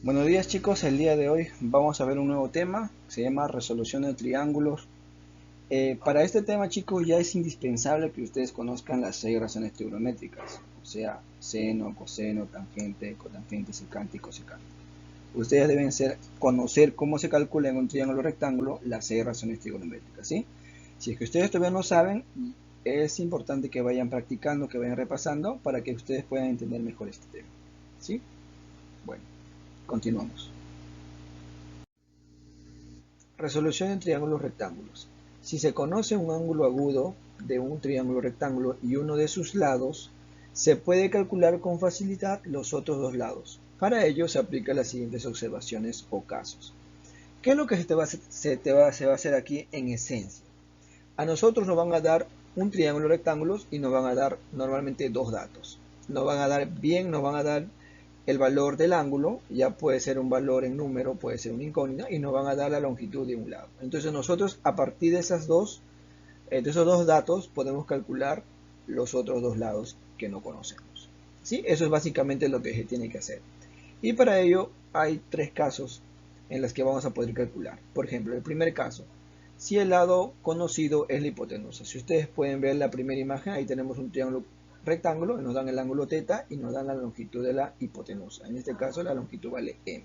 Buenos días chicos, el día de hoy vamos a ver un nuevo tema, se llama resolución de triángulos. Para este tema chicos ya es indispensable que ustedes conozcan las 6 razones trigonométricas, o sea, seno, coseno, tangente, cotangente, secante y cosecante. Ustedes deben conocer cómo se calcula en un triángulo rectángulo las 6 razones trigonométricas, ¿sí? Si es que ustedes todavía no saben, es importante que vayan practicando, que vayan repasando para que ustedes puedan entender mejor este tema, ¿sí? Bueno, continuamos. Resolución en triángulos rectángulos. Si se conoce un ángulo agudo de un triángulo rectángulo y uno de sus lados, se puede calcular con facilidad los otros dos lados. Para ello se aplican las siguientes observaciones o casos. ¿Qué es lo que se va a hacer aquí en esencia? A nosotros nos van a dar un triángulo rectángulo y nos van a dar normalmente dos datos. Nos van a dar el valor del ángulo, ya puede ser un valor en número, puede ser una incógnita, y nos van a dar la longitud de un lado. Entonces nosotros a partir de esos dos datos podemos calcular los otros dos lados que no conocemos. ¿Sí? Eso es básicamente lo que se tiene que hacer. Y para ello hay tres casos en los que vamos a poder calcular. Por ejemplo, el primer caso, si el lado conocido es la hipotenusa. Si ustedes pueden ver la primera imagen, ahí tenemos un triángulo rectángulo, nos dan el ángulo θ y nos dan la longitud de la hipotenusa. En este caso la longitud vale m.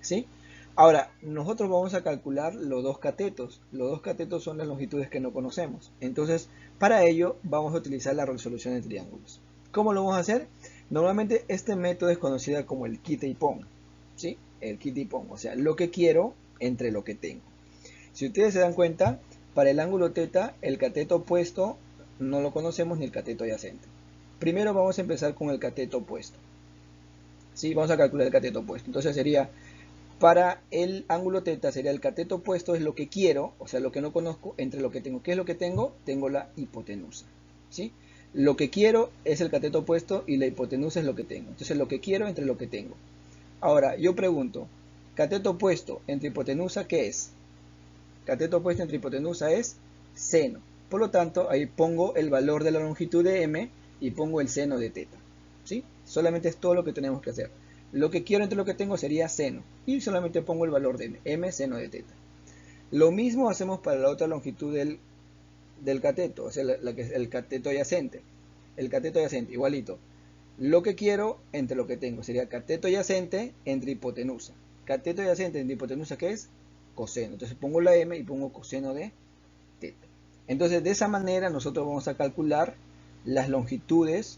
¿Sí? Ahora, nosotros vamos a calcular los dos catetos. Los dos catetos son las longitudes que no conocemos. Entonces, para ello vamos a utilizar la resolución de triángulos. ¿Cómo lo vamos a hacer? Normalmente este método es conocido como el quita y pon. ¿Sí? El quita y pon. O sea, lo que quiero entre lo que tengo. Si ustedes se dan cuenta, para el ángulo θ, el cateto opuesto no lo conocemos ni el cateto adyacente. Primero vamos a empezar con el cateto opuesto. ¿Sí? Vamos a calcular el cateto opuesto. Entonces sería, para el ángulo θ sería el cateto opuesto es lo que quiero, o sea, lo que no conozco entre lo que tengo. ¿Qué es lo que tengo? Tengo la hipotenusa. ¿Sí? Lo que quiero es el cateto opuesto y la hipotenusa es lo que tengo. Entonces lo que quiero entre lo que tengo. Ahora, yo pregunto, cateto opuesto entre hipotenusa, ¿qué es? Cateto opuesto entre hipotenusa es seno. Por lo tanto, ahí pongo el valor de la longitud de m y pongo el seno de θ. ¿Sí? Solamente es todo lo que tenemos que hacer. Lo que quiero entre lo que tengo sería seno. Y solamente pongo el valor de m seno de θ. Lo mismo hacemos para la otra longitud del cateto, o sea, que es el cateto adyacente. El cateto adyacente, igualito. Lo que quiero entre lo que tengo sería cateto adyacente entre hipotenusa. Cateto adyacente entre hipotenusa, ¿qué es? Coseno. Entonces pongo la m y pongo coseno de θ. Entonces de esa manera nosotros vamos a calcular las longitudes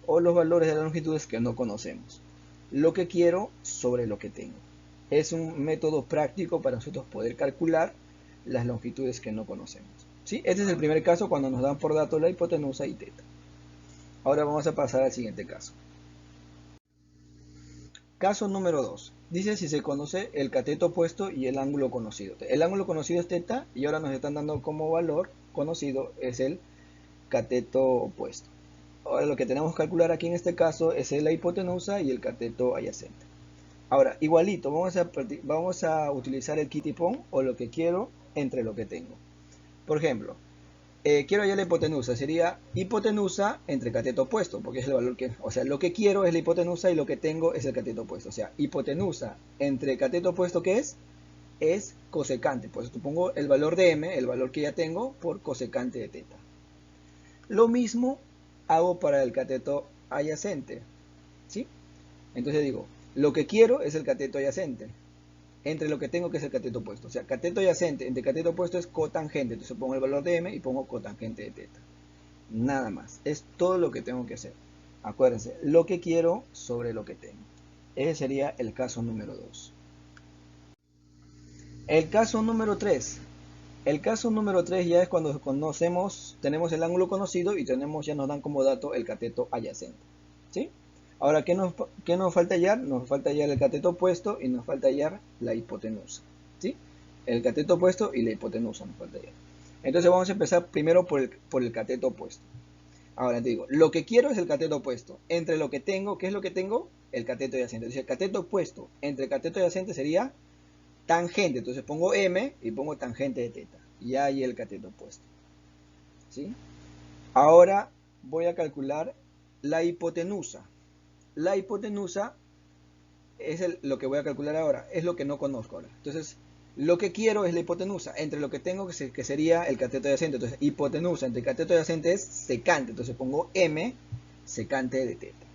o los valores de las longitudes que no conocemos. Lo que quiero sobre lo que tengo. Es un método práctico para nosotros poder calcular las longitudes que no conocemos. ¿Sí? Este es el primer caso cuando nos dan por dato la hipotenusa y θ. Ahora vamos a pasar al siguiente caso. Caso número 2. Dice si se conoce el cateto opuesto y el ángulo conocido. El ángulo conocido es θ y ahora nos están dando como valor conocido es el cateto opuesto. Ahora lo que tenemos que calcular aquí en este caso es la hipotenusa y el cateto adyacente. Ahora, igualito, vamos a utilizar el quita y pon o lo que quiero entre lo que tengo. Por ejemplo, quiero hallar la hipotenusa, sería hipotenusa entre cateto opuesto, porque es el valor que, o sea, lo que quiero es la hipotenusa y lo que tengo es el cateto opuesto. O sea, hipotenusa entre cateto opuesto, ¿qué es? Es cosecante. Por eso pongo el valor de m, el valor que ya tengo, por cosecante de θ. Lo mismo hago para el cateto adyacente, ¿sí? Entonces digo, lo que quiero es el cateto adyacente entre lo que tengo que es el cateto opuesto. O sea, cateto adyacente entre cateto opuesto es cotangente. Entonces pongo el valor de m y pongo cotangente de θ. Nada más. Es todo lo que tengo que hacer. Acuérdense, lo que quiero sobre lo que tengo. Ese sería el caso número 2. El caso número 3. El caso número 3 ya es cuando tenemos el ángulo conocido y ya nos dan como dato el cateto adyacente. ¿Sí? Ahora, qué nos falta hallar? Nos falta hallar el cateto opuesto y nos falta hallar la hipotenusa. ¿Sí? El cateto opuesto y la hipotenusa nos falta hallar. Entonces vamos a empezar primero por el cateto opuesto. Ahora te digo, lo que quiero es el cateto opuesto. Entre lo que tengo, ¿qué es lo que tengo? El cateto adyacente. Entonces el cateto opuesto entre el cateto adyacente sería tangente. Entonces pongo m y pongo tangente de θ. Y ahí el cateto opuesto. ¿Sí? Ahora voy a calcular la hipotenusa. La hipotenusa es lo que voy a calcular ahora, es lo que no conozco ahora. Entonces, lo que quiero es la hipotenusa, entre lo que tengo que sería el cateto adyacente. Entonces, hipotenusa entre cateto adyacente es secante, entonces pongo M secante de teta.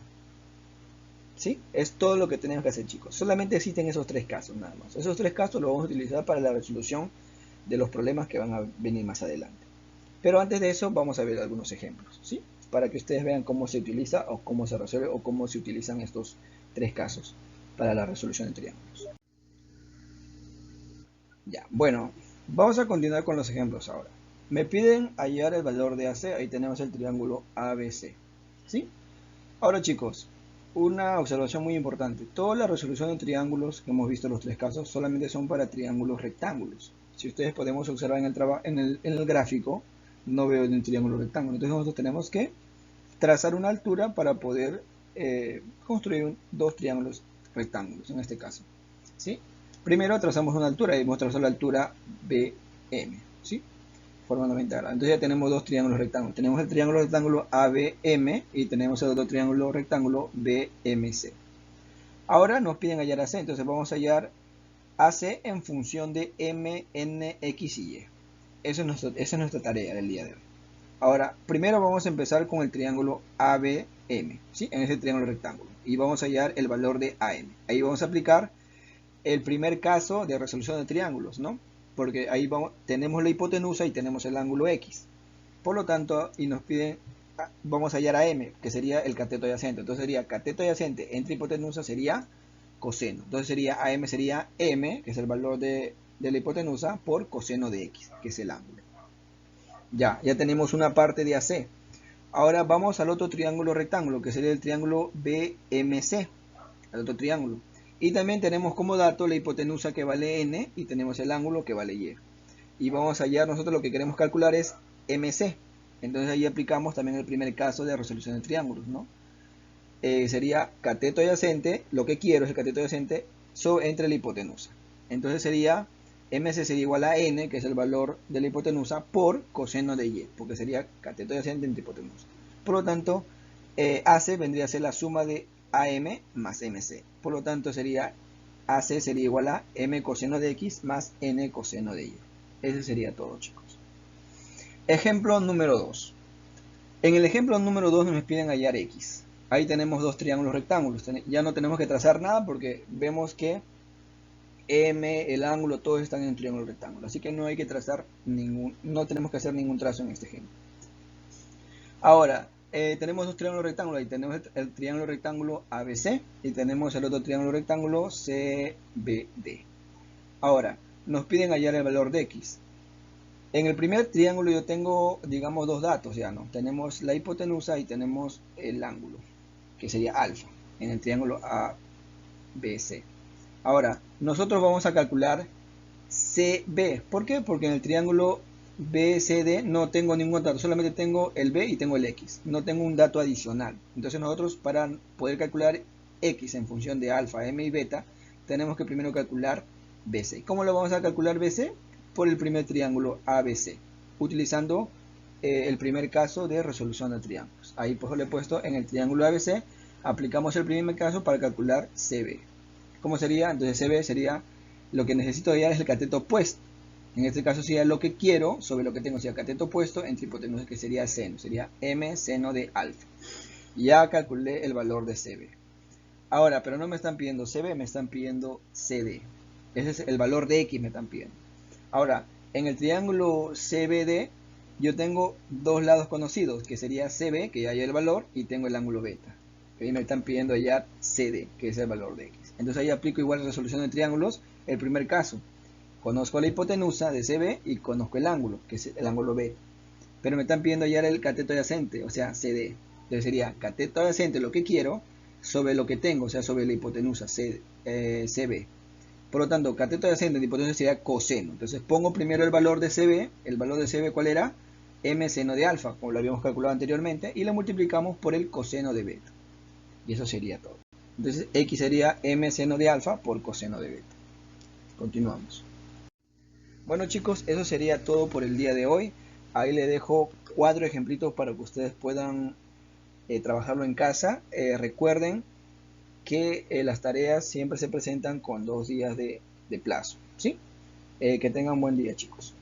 ¿Sí? Es todo lo que tenemos que hacer, chicos. Solamente existen esos tres casos, nada más. Esos tres casos los vamos a utilizar para la resolución de los problemas que van a venir más adelante. Pero antes de eso vamos a ver algunos ejemplos, ¿sí? Para que ustedes vean cómo se utiliza o cómo se resuelve o cómo se utilizan estos tres casos para la resolución de triángulos. Ya, bueno, vamos a continuar con los ejemplos ahora. Me piden hallar el valor de AC, ahí tenemos el triángulo ABC, ¿sí? Ahora, chicos, una observación muy importante. Toda la resolución de triángulos que hemos visto en los tres casos solamente son para triángulos rectángulos. Si ustedes podemos observar en el gráfico, no veo un triángulo rectángulo. Entonces nosotros tenemos que trazar una altura para poder construir dos triángulos rectángulos, en este caso, ¿sí? Primero trazamos una altura y hemos trazado la altura BM, ¿sí? Forma 90 grados. Entonces ya tenemos dos triángulos rectángulos. Tenemos el triángulo rectángulo ABM y tenemos el otro triángulo rectángulo BMC. Ahora nos piden hallar AC, entonces vamos a hallar AC en función de M, N, X y Y. Esa es nuestra tarea del día de hoy. Ahora, primero vamos a empezar con el triángulo ABM, ¿sí? En ese triángulo rectángulo. Y vamos a hallar el valor de AM. Ahí vamos a aplicar el primer caso de resolución de triángulos, ¿no? Porque ahí tenemos la hipotenusa y tenemos el ángulo X. Por lo tanto, y nos piden, vamos a hallar a M, que sería el cateto adyacente. Entonces sería cateto adyacente entre hipotenusa sería coseno. Entonces sería AM sería M, que es el valor de la hipotenusa, por coseno de X, que es el ángulo. Ya tenemos una parte de AC. Ahora vamos al otro triángulo rectángulo, que sería el triángulo BMC, el otro triángulo. Y también tenemos como dato la hipotenusa que vale N y tenemos el ángulo que vale Y. Y vamos a hallar, nosotros lo que queremos calcular es MC. Entonces ahí aplicamos también el primer caso de resolución de triángulos, ¿no? Sería cateto adyacente, lo que quiero es el cateto adyacente entre la hipotenusa. Entonces sería MC sería igual a N, que es el valor de la hipotenusa, por coseno de Y, porque sería cateto adyacente entre hipotenusa. Por lo tanto, AC vendría a ser la suma de AM más MC. Por lo tanto, sería AC sería igual a M coseno de X más N coseno de Y. Ese sería todo, chicos. Ejemplo número 2. En el ejemplo número 2 nos piden hallar X. Ahí tenemos dos triángulos rectángulos. Ya no tenemos que trazar nada porque vemos que M, el ángulo, todos están en un triángulo rectángulo. Así que no hay que trazar no tenemos que hacer ningún trazo en este ejemplo. Ahora, tenemos dos triángulos rectángulos. Ahí tenemos el triángulo rectángulo ABC y tenemos el otro triángulo rectángulo CBD. Ahora, nos piden hallar el valor de X. En el primer triángulo yo tengo, digamos, dos datos ya, ¿no? Tenemos la hipotenusa y tenemos el ángulo, que sería alfa, en el triángulo ABC. Ahora, nosotros vamos a calcular CB. ¿Por qué? Porque en el triángulo BCD no tengo ningún dato, solamente tengo el B y tengo el X. No tengo un dato adicional. Entonces nosotros para poder calcular X en función de alfa, M y beta, tenemos que primero calcular BC. ¿Cómo lo vamos a calcular BC? Por el primer triángulo ABC, utilizando el primer caso de resolución de triángulos. Ahí pues le he puesto en el triángulo ABC, aplicamos el primer caso para calcular CB. ¿Cómo sería? Entonces CB sería, lo que necesito hallar es el cateto opuesto. En este caso sería lo que quiero sobre lo que tengo, sería cateto opuesto entre hipotenusa, que sería seno, sería M seno de alfa. Ya calculé el valor de CB. Ahora, pero no me están pidiendo CB, me están pidiendo CD. Ese es el valor de X me están pidiendo. Ahora, en el triángulo CBD yo tengo dos lados conocidos, que sería CB, que ya hay el valor, y tengo el ángulo beta. Ahí me están pidiendo hallar CD, que es el valor de X. Entonces ahí aplico igual resolución de triángulos, el primer caso. Conozco la hipotenusa de CB y conozco el ángulo, que es el ángulo B. Pero me están pidiendo hallar el cateto adyacente, o sea, CD. Entonces sería cateto adyacente lo que quiero sobre lo que tengo, o sea, sobre la hipotenusa CB. Por lo tanto, cateto adyacente de hipotenusa sería coseno. Entonces pongo primero el valor de CB. El valor de CB, ¿cuál era? M seno de alfa, como lo habíamos calculado anteriormente. Y lo multiplicamos por el coseno de beta. Y eso sería todo. Entonces, X sería M seno de alfa por coseno de beta. Continuamos. Bueno, chicos, eso sería todo por el día de hoy. Ahí le dejo 4 ejemplitos para que ustedes puedan trabajarlo en casa. Recuerden que las tareas siempre se presentan con 2 días de plazo, ¿sí? Que tengan buen día, chicos.